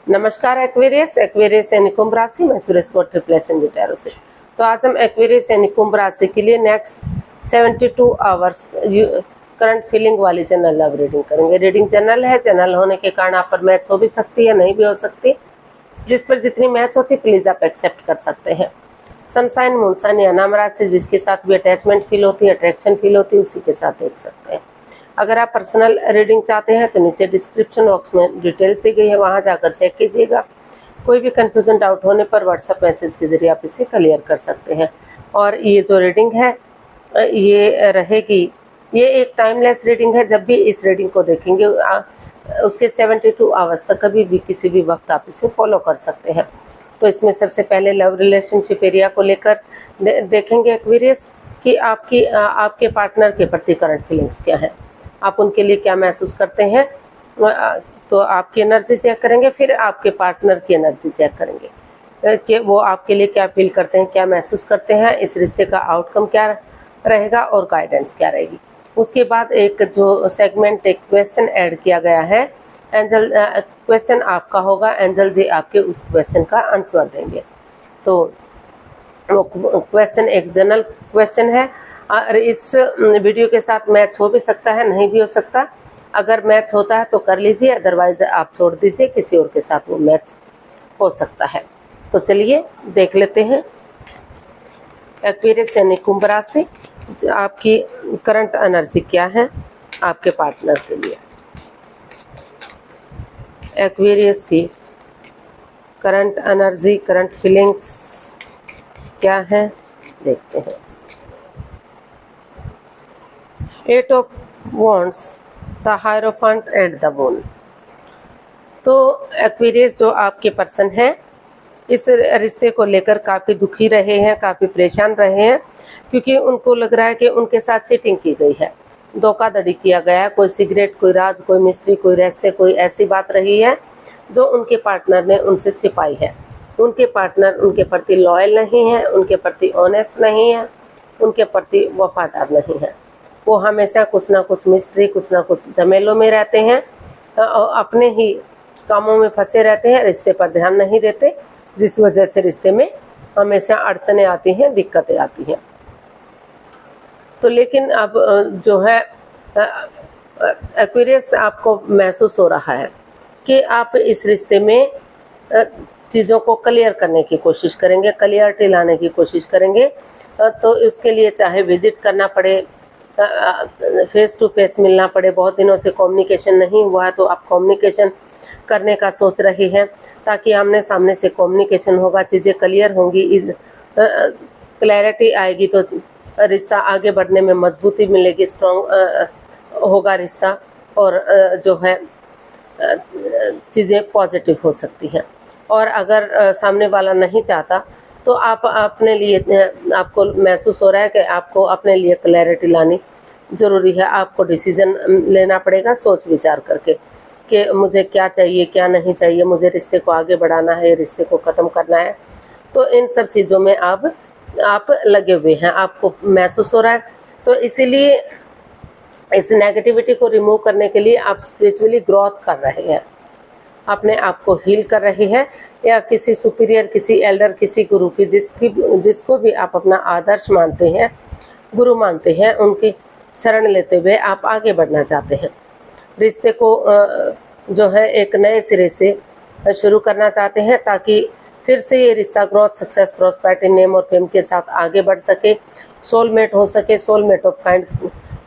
नमस्कार एक्वेरियस यानी कुंभ राशि में सुरेश को ट्रिपल से। तो आज हम एक्वेरियस यानी कुंभ राशि के लिए नेक्स्ट 72 आवर्स करंट फीलिंग वाली जनरल लव रीडिंग करेंगे। रीडिंग जनरल है, जनरल होने के कारण आप पर मैच हो भी सकती है, नहीं भी हो सकती। जिस पर जितनी मैच होती प्लीज आप एक्सेप्ट कर सकते हैं। सनसाइन, मूनसाइन या नाम राशि जिसके साथ भी अटैचमेंट फील होती है, अट्रैक्शन फील होती है, उसी के साथ देख सकते हैं। अगर आप पर्सनल रीडिंग चाहते हैं तो नीचे डिस्क्रिप्शन बॉक्स में डिटेल्स दी गई है, वहां जाकर चेक कीजिएगा। कोई भी कंफ्यूजन डाउट होने पर व्हाट्सएप मैसेज के जरिए आप इसे क्लियर कर सकते हैं। और ये जो रीडिंग है ये रहेगी, ये एक टाइमलेस रीडिंग है। जब भी इस रीडिंग को देखेंगे उसके 72 आवर्स तक कभी भी किसी भी वक्त आप इसे फॉलो कर सकते हैं। तो इसमें सबसे पहले लव रिलेशनशिप एरिया को लेकर देखेंगे एक्वेरियस कि आपके पार्टनर के प्रति करंट फीलिंग्स क्या है, आप उनके लिए क्या महसूस करते हैं। तो आपकी एनर्जी चेक करेंगे, फिर आपके पार्टनर की एनर्जी चेक करेंगे कि वो आपके लिए क्या फील करते हैं, क्या महसूस करते हैं, इस रिश्ते का आउटकम क्या रहेगा और गाइडेंस क्या रहेगी। उसके बाद एक जो सेगमेंट एक क्वेश्चन ऐड किया गया है, एंजल क्वेश्चन आपका होगा, एंजल जी आपके उस क्वेश्चन का आंसर देंगे। तो वो क्वेश्चन एक जनरल क्वेश्चन है और इस वीडियो के साथ मैच हो भी सकता है, नहीं भी हो सकता। अगर मैच होता है तो कर लीजिए, अदरवाइज आप छोड़ दीजिए, किसी और के साथ वो मैच हो सकता है। तो चलिए देख लेते हैं एक्वेरियस यानी कुंभ राशि, आपकी करंट एनर्जी क्या है आपके पार्टनर के लिए। एक्वेरियस की करंट एनर्जी, करंट फीलिंग्स क्या है देखते हैं। 8 of wands, the hierophant and the moon. तो एक्वेरियस जो आपके पर्सन है इस रिश्ते को लेकर काफ़ी दुखी रहे हैं, काफ़ी परेशान रहे हैं, क्योंकि उनको लग रहा है कि उनके साथ चीटिंग की गई है, धोखाधड़ी किया गया है। कोई सीक्रेट, कोई राज, कोई मिस्ट्री, कोई रहस्य, कोई ऐसी बात रही है जो उनके पार्टनर ने उनसे छिपाई है। उनके पार्टनर उनके प्रति लॉयल नहीं है, उनके प्रति ऑनेस्ट नहीं है, उनके प्रति वफादार नहीं है। वो हमेशा कुछ ना कुछ मिस्ट्री, कुछ ना कुछ झमेलों में रहते हैं, अपने ही कामों में फंसे रहते हैं, रिश्ते पर ध्यान नहीं देते, जिस वजह से रिश्ते में हमेशा अड़चने आती हैं, दिक्कतें आती हैं। तो लेकिन अब जो है एक्वेरियस आपको महसूस हो रहा है कि आप इस रिश्ते में चीज़ों को क्लियर करने की कोशिश करेंगे, क्लियरिटी लाने की कोशिश करेंगे। तो उसके लिए चाहे विजिट करना पड़े, फेस टू फेस मिलना पड़े, बहुत दिनों से कम्युनिकेशन नहीं हुआ है तो आप कम्युनिकेशन करने का सोच रही हैं, ताकि आमने सामने से कम्युनिकेशन होगा, चीज़ें क्लियर होंगी, क्लैरिटी आएगी तो रिश्ता आगे बढ़ने में मजबूती मिलेगी, स्ट्रॉन्ग होगा रिश्ता, और जो है चीज़ें पॉजिटिव हो सकती हैं। और अगर सामने वाला नहीं चाहता तो आप अपने लिए, आपको महसूस हो रहा है कि आपको अपने लिए क्लैरिटी लानी ज़रूरी है। आपको डिसीजन लेना पड़ेगा सोच विचार करके कि मुझे क्या चाहिए, क्या नहीं चाहिए, मुझे रिश्ते को आगे बढ़ाना है, रिश्ते को ख़त्म करना है। तो इन सब चीज़ों में आप लगे हुए हैं, आपको महसूस हो रहा है। तो इसीलिए इस नेगेटिविटी को रिमूव करने के लिए आप स्पिरिचुअली ग्रोथ कर रहे हैं, अपने आप को हील कर रहे हैं, या किसी सुपीरियर, किसी एल्डर, किसी गुरु की जिसको भी आप अपना आदर्श मानते हैं, गुरु मानते हैं, उनकी शरण लेते हुए आप आगे बढ़ना चाहते हैं। रिश्ते को जो है एक नए सिरे से शुरू करना चाहते हैं, ताकि फिर से ये रिश्ता ग्रोथ, सक्सेस, प्रॉस्पेरिटी, नेम और फेम के साथ आगे बढ़ सके, सोलमेट हो सके, सोलमेट ऑफ काइंड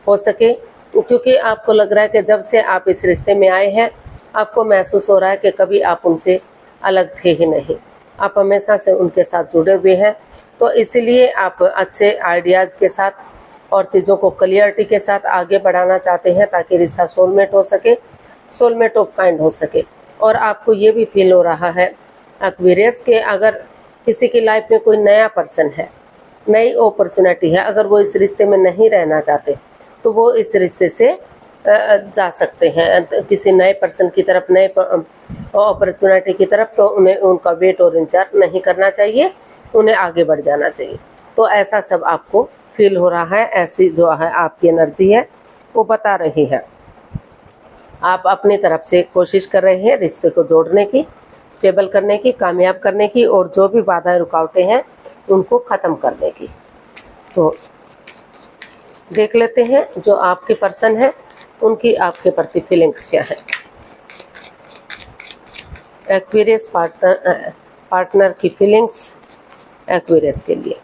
हो सके। क्योंकि आपको लग रहा है कि जब से आप इस रिश्ते में आए हैं आपको महसूस हो रहा है कि कभी आप उनसे अलग थे ही नहीं, आप हमेशा से उनके साथ जुड़े हुए हैं। तो इसलिए आप अच्छे आइडियाज़ के साथ और चीज़ों को क्लियरिटी के साथ आगे बढ़ाना चाहते हैं, ताकि रिश्ता सोलमेट हो सके, सोलमेट ऑफ काइंड हो सके। और आपको ये भी फील हो रहा है एक्वेरियस के अगर किसी की लाइफ में कोई नया पर्सन है, नई अपॉर्चुनिटी है, अगर वो इस रिश्ते में नहीं रहना चाहते तो वो इस रिश्ते से जा सकते हैं किसी नए पर्सन की तरफ, नए अपॉर्चुनिटी की तरफ। तो उन्हें उनका वेट और इंतजार नहीं करना चाहिए, उन्हें आगे बढ़ जाना चाहिए। तो ऐसा सब आपको फील हो रहा है, ऐसी जो है आपकी एनर्जी है वो बता रही है। आप अपनी तरफ से कोशिश कर रहे हैं रिश्ते को जोड़ने की, स्टेबल करने की, कामयाब करने की, और जो भी बाधाएं रुकावटें हैं उनको ख़त्म करने की। तो देख लेते हैं जो आपके पर्सन है उनकी आपके प्रति फीलिंग्स क्या है। एक्वेरियस पार्टनर की फीलिंग्स एक्वेरियस के लिए,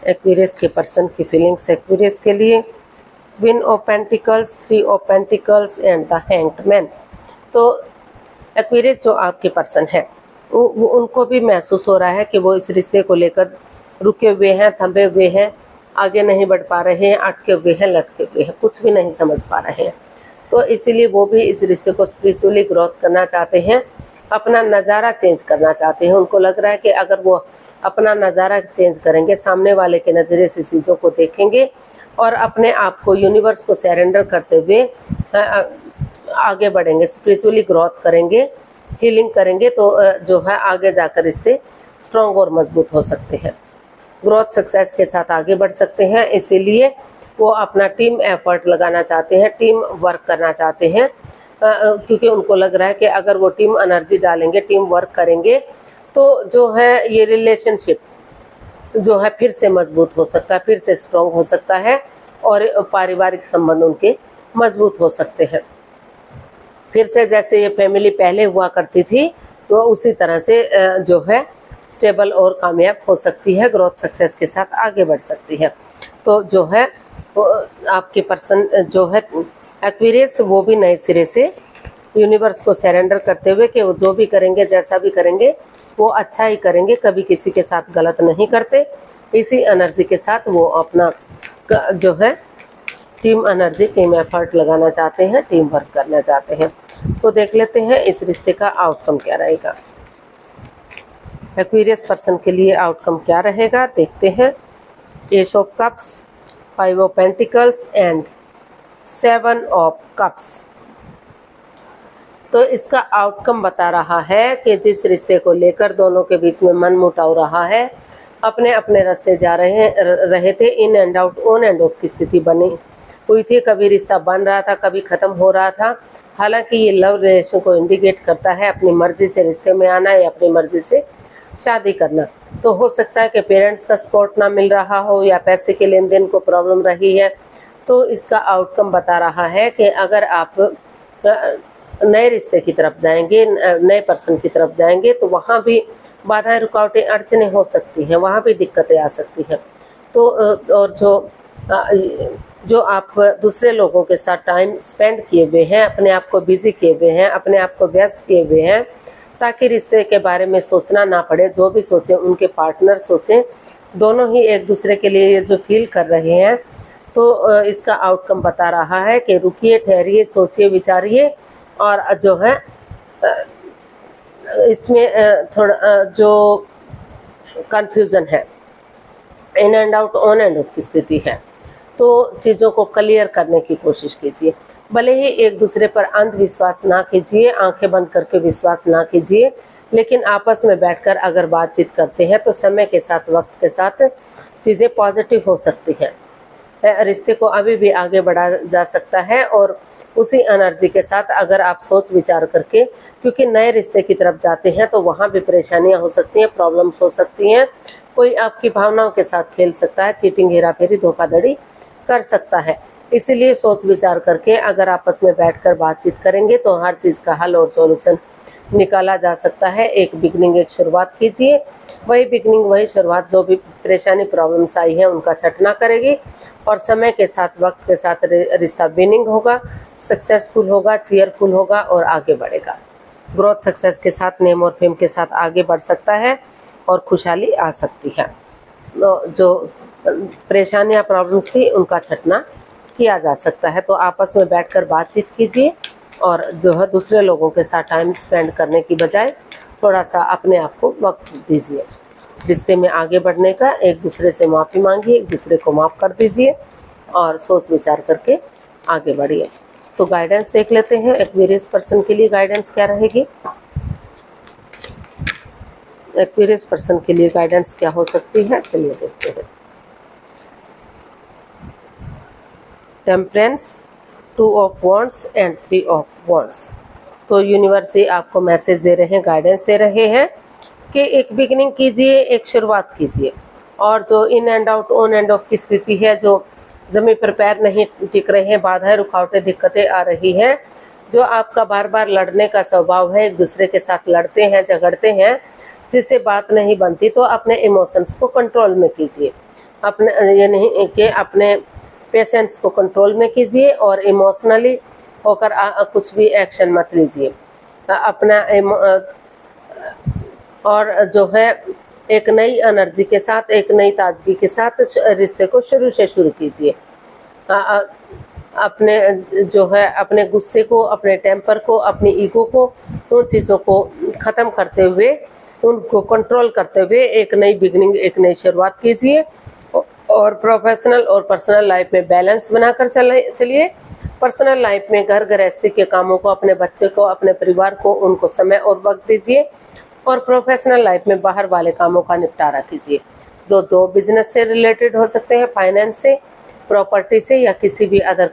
एक्वेरियस के पर्सन की फीलिंग्स एक्वेरियस के लिए। Queen of pentacles, 3 of pentacles and the hanged man. तो एक्वेरियस जो आपके पर्सन है उनको भी महसूस हो रहा है कि वो इस रिश्ते को लेकर रुके हुए हैं, थंबे हुए हैं, आगे नहीं बढ़ पा रहे हैं, अटके हुए हैं, लटके हुए हैं, कुछ भी नहीं समझ पा रहे हैं। तो इसीलिए वो भी इस रिश्ते को स्पिरिचुअली ग्रोथ करना चाहते हैं, अपना नज़ारा चेंज करना चाहते हैं। उनको लग रहा है कि अगर वो अपना नज़ारा चेंज करेंगे, सामने वाले के नज़रिए से चीज़ों को देखेंगे और अपने आप को यूनिवर्स को सरेंडर करते हुए आगे बढ़ेंगे, स्पिरिचुअली ग्रोथ करेंगे, हीलिंग करेंगे, तो जो है आगे जाकर रिश्ते स्ट्रॉन्ग और मजबूत हो सकते हैं, ग्रोथ सक्सेस के साथ आगे बढ़ सकते हैं। इसीलिए वो अपना टीम एफर्ट लगाना चाहते हैं, टीम वर्क करना चाहते हैं, क्योंकि उनको लग रहा है कि अगर वो टीम एनर्जी डालेंगे, टीम वर्क करेंगे, तो जो है ये रिलेशनशिप जो है फिर से मजबूत हो सकता है, फिर से स्ट्रॉन्ग हो सकता है, और पारिवारिक संबंध उनके मजबूत हो सकते हैं। फिर से जैसे ये फैमिली पहले हुआ करती थी तो उसी तरह से जो है स्टेबल और कामयाब हो सकती है, ग्रोथ सक्सेस के साथ आगे बढ़ सकती है। तो जो है वो आपके पर्सन जो है एक्वेरियस, वो भी नए सिरे से यूनिवर्स को सरेंडर करते हुए कि वो जो भी करेंगे, जैसा भी करेंगे, वो अच्छा ही करेंगे, कभी किसी के साथ गलत नहीं करते। इसी एनर्जी के साथ वो अपना जो है टीम एनर्जी, टीम एफर्ट लगाना चाहते हैं, टीम वर्क करना चाहते हैं। तो देख लेते हैं इस रिश्ते का आउटकम क्या रहेगा। एक्वेरियस पर्सन के लिए आउटकम क्या रहेगा, देखते हैं। S of cups, 5 of pentacles and 7 of cups. तो इसका आउटकम बता रहा है कि जिस रिश्ते को लेकर दोनों के बीच में मन मुटाव रहा है, अपने अपने रास्ते जा रहे थे, in and out, on end of की स्थिति बनी हुई थी। कभी रिश्ता बन रहा था, कभी ख़त्म हो रहा था। हालांकि ये लव रिलेशन को इंडिकेट करता है अपनी मर्जी से रिश्ते में आना या अपनी मर्जी से शादी करना। तो हो सकता है कि पेरेंट्स का सपोर्ट ना मिल रहा हो या पैसे के लेन देन को प्रॉब्लम रही है। तो इसका आउटकम बता रहा है कि अगर आप नए रिश्ते की तरफ जाएंगे, नए पर्सन की तरफ जाएंगे, तो वहाँ भी बाधाएं, रुकावटें, अड़चनें हो सकती हैं, वहाँ भी दिक्कतें आ सकती हैं। तो और जो आप दूसरे लोगों के साथ टाइम स्पेंड किए हुए हैं, अपने आप को बिजी किए हुए हैं, अपने आप को व्यस्त किए हुए हैं, ताकि रिश्ते के बारे में सोचना ना पड़े, जो भी सोचें उनके पार्टनर सोचें, दोनों ही एक दूसरे के लिए जो फील कर रहे हैं। तो इसका आउटकम बता रहा है कि रुकिए, ठहरिए, सोचिए, विचारिए, और जो है इसमें थोड़ा जो कंफ्यूजन है, in and out, on end of की स्थिति है, तो चीज़ों को क्लियर करने की कोशिश कीजिए। भले ही एक दूसरे पर अंधविश्वास ना कीजिए, आंखें बंद करके विश्वास ना कीजिए, लेकिन आपस में बैठकर अगर बातचीत करते हैं तो समय के साथ, वक्त के साथ चीज़ें पॉजिटिव हो सकती हैं, रिश्ते को अभी भी आगे बढ़ा जा सकता है। और उसी एनर्जी के साथ अगर आप सोच विचार करके, क्योंकि नए रिश्ते की तरफ जाते हैं तो वहाँ भी परेशानियाँ हो सकती हैं, प्रॉब्लम्स हो सकती हैं, कोई आपकी भावनाओं के साथ खेल सकता है, चीटिंग, हेराफेरी, धोखाधड़ी कर सकता है। इसीलिए सोच विचार करके अगर आपस में बैठकर बातचीत करेंगे तो हर चीज़ का हल और सॉल्यूशन निकाला जा सकता है। एक बिगनिंग, एक शुरुआत कीजिए, वही बिगनिंग, वही शुरुआत, जो भी परेशानी, प्रॉब्लम्स आई है उनका छटना करेगी, और समय के साथ, वक्त के साथ रिश्ता विनिंग होगा, सक्सेसफुल होगा, चीयरफुल होगा और आगे बढ़ेगा। ग्रोथ सक्सेस के साथ, नेम और फेम के साथ आगे बढ़ सकता है और खुशहाली आ सकती है। जो परेशानियाँ, प्रॉब्लम्स थी, उनका छटना किया जा सकता है। तो आपस में बैठकर बातचीत कीजिए, और जो है दूसरे लोगों के साथ टाइम स्पेंड करने की बजाय थोड़ा सा अपने आप को वक्त दीजिए। रिश्ते में आगे बढ़ने का, एक दूसरे से माफ़ी मांगिए, एक दूसरे को माफ़ कर दीजिए और सोच विचार करके आगे बढ़िए। तो गाइडेंस देख लेते हैं, एक्वेरियस पर्सन के लिए गाइडेंस क्या रहेगी। एक्वेरियस पर्सन के लिए गाइडेंस क्या हो सकती है, चलिए देखते हैं। Temperance, 2 of wands and 3 of wands. तो यूनिवर्स ही आपको मैसेज दे रहे हैं, गाइडेंस दे रहे हैं कि एक बिगिनिंग कीजिए, एक शुरुआत कीजिए। और जो in and out, on end of की स्थिति है, जो ज़मीन पर पैर नहीं टिक रहे हैं, बाधाएं, रुकावटें, दिक्कतें आ रही हैं, जो आपका बार बार लड़ने का स्वभाव है, एक दूसरे के साथ लड़ते हैं, झगड़ते हैं, जिससे बात नहीं बनती, तो अपने इमोशंस को कंट्रोल में कीजिए। अपने ये नहीं कि अपने पेशेंस को कंट्रोल में कीजिए और इमोशनली होकर कुछ भी एक्शन मत लीजिए। अपना और जो है एक नई एनर्जी के साथ, एक नई ताजगी के साथ रिश्ते को शुरू से शुरू कीजिए। अपने जो है अपने गुस्से को, अपने टेम्पर को, अपनी ईगो को, उन चीज़ों को ख़त्म करते हुए, उनको कंट्रोल करते हुए एक नई बिगनिंग, एक नई शुरुआत कीजिए। और प्रोफेशनल और पर्सनल लाइफ में बैलेंस बनाकर चलिए। पर्सनल लाइफ में घर गृहस्थी के कामों को, अपने बच्चे को, अपने परिवार को, उनको समय और वक्त दीजिए। और प्रोफेशनल लाइफ में बाहर वाले कामों का निपटारा कीजिए, जो बिजनेस से रिलेटेड हो सकते हैं, फाइनेंस से, प्रॉपर्टी से या किसी भी अदर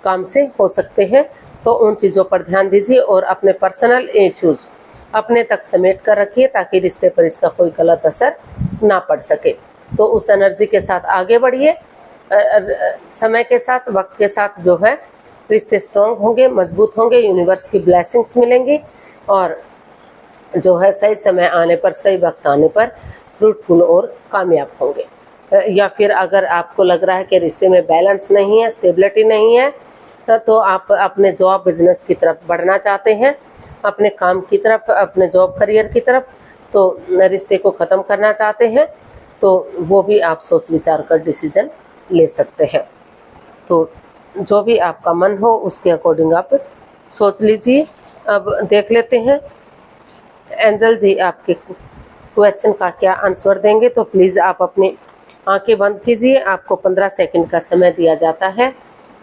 काम से हो सकते हैं, तो उन चीज़ों पर ध्यान दीजिए। और अपने पर्सनल इश्यूज अपने तक समेट कर रखिए ताकि रिश्ते पर इसका कोई गलत असर ना पड़ सके। तो उस एनर्जी के साथ आगे बढ़िए। समय के साथ, वक्त के साथ जो है रिश्ते स्ट्रॉन्ग होंगे, मजबूत होंगे, यूनिवर्स की ब्लेसिंग्स मिलेंगी और जो है सही समय आने पर, सही वक्त आने पर फ्रूटफुल और कामयाब होंगे। या फिर अगर आपको लग रहा है कि रिश्ते में बैलेंस नहीं है, स्टेबिलिटी नहीं है, तो आप अपने जॉब बिजनेस की तरफ बढ़ना चाहते हैं, अपने काम की तरफ, अपने जॉब करियर की तरफ, तो रिश्ते को ख़त्म करना चाहते हैं, तो वो भी आप सोच विचार कर डिसीजन ले सकते हैं। तो जो भी आपका मन हो उसके अकॉर्डिंग आप सोच लीजिए। अब देख लेते हैं एंजल जी आपके क्वेश्चन का क्या आंसर देंगे। तो प्लीज़ आप अपनी आंखें बंद कीजिए। आपको 15 सेकंड का समय दिया जाता है।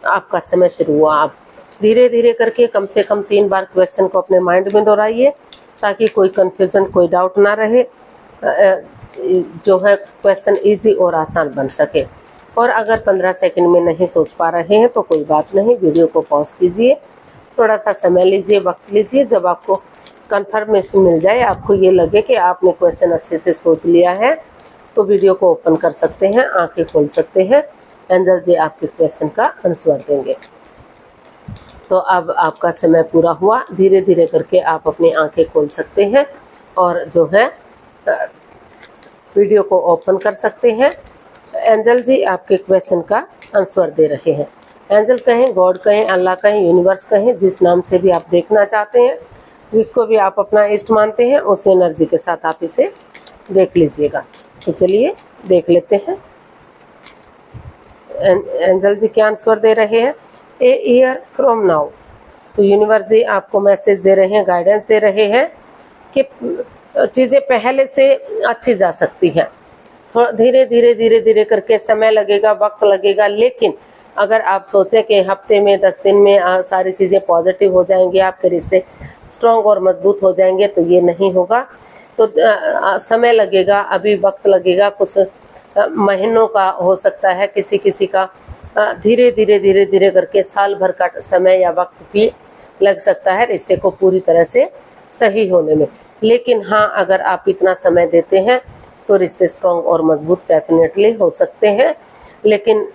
आपका समय शुरू हुआ। आप धीरे धीरे करके कम से कम 3 बार क्वेश्चन को अपने माइंड में दोहराइए ताकि कोई कन्फ्यूजन, कोई डाउट ना रहे, जो है क्वेश्चन इजी और आसान बन सके। और अगर 15 सेकंड में नहीं सोच पा रहे हैं तो कोई बात नहीं, वीडियो को पॉज कीजिए, थोड़ा सा समय लीजिए, वक्त लीजिए। जब आपको कंफर्मेशन मिल जाए, आपको ये लगे कि आपने क्वेश्चन अच्छे से सोच लिया है, तो वीडियो को ओपन कर सकते हैं, आंखें खोल सकते हैं। एंजल जी आपके क्वेश्चन का आंसर देंगे। तो अब आपका समय पूरा हुआ। धीरे धीरे करके आप अपनी आंखें खोल सकते हैं और जो है वीडियो को ओपन कर सकते हैं। एंजल जी आपके क्वेश्चन का आंसर दे रहे हैं। एंजल कहें, गॉड कहें, अल्लाह कहें, यूनिवर्स कहें, जिस नाम से भी आप देखना चाहते हैं, जिसको भी आप अपना इष्ट मानते हैं, उस एनर्जी के साथ आप इसे देख लीजिएगा। तो चलिए देख लेते हैं एंजल जी क्या आंसर दे रहे हैं। A year from now. तो यूनिवर्स जी आपको मैसेज दे रहे हैं, गाइडेंस दे रहे हैं कि चीज़ें पहले से अच्छी जा सकती हैं। थोड़ा धीरे धीरे धीरे धीरे करके समय लगेगा, वक्त लगेगा, लेकिन अगर आप सोचें कि हफ्ते में, 10 दिन में सारी चीज़ें पॉजिटिव हो जाएंगी, आपके रिश्ते स्ट्रॉन्ग और मजबूत हो जाएंगे, तो ये नहीं होगा। तो समय लगेगा, अभी वक्त लगेगा, कुछ महीनों का हो सकता है, किसी किसी का धीरे धीरे धीरे धीरे करके साल भर का समय या वक्त भी लग सकता है रिश्ते को पूरी तरह से सही होने में। लेकिन हाँ, अगर आप इतना समय देते हैं तो रिश्ते स्ट्रॉन्ग और मजबूत डेफिनेटली हो सकते हैं। लेकिन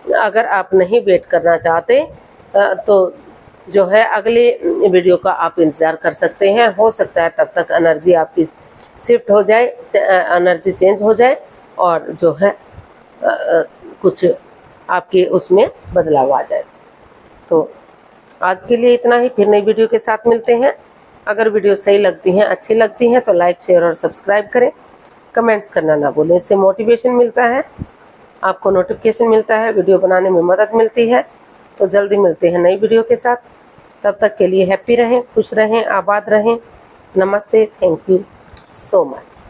अगर आप नहीं वेट करना चाहते तो जो है अगले वीडियो का आप इंतज़ार कर सकते हैं। हो सकता है तब तक एनर्जी आपकी शिफ्ट हो जाए, एनर्जी चेंज हो जाए और जो है कुछ आपके उसमें बदलाव आ जाए। तो आज के लिए इतना ही, फिर नई वीडियो के साथ मिलते हैं। अगर वीडियो सही लगती हैं, अच्छी लगती हैं तो लाइक, शेयर और सब्सक्राइब करें। कमेंट्स करना ना भूलें, इससे मोटिवेशन मिलता है, आपको नोटिफिकेशन मिलता है, वीडियो बनाने में मदद मिलती है। तो जल्दी मिलते हैं नई वीडियो के साथ। तब तक के लिए हैप्पी रहें, खुश रहें, आबाद रहें। नमस्ते, थैंक यू सो मच।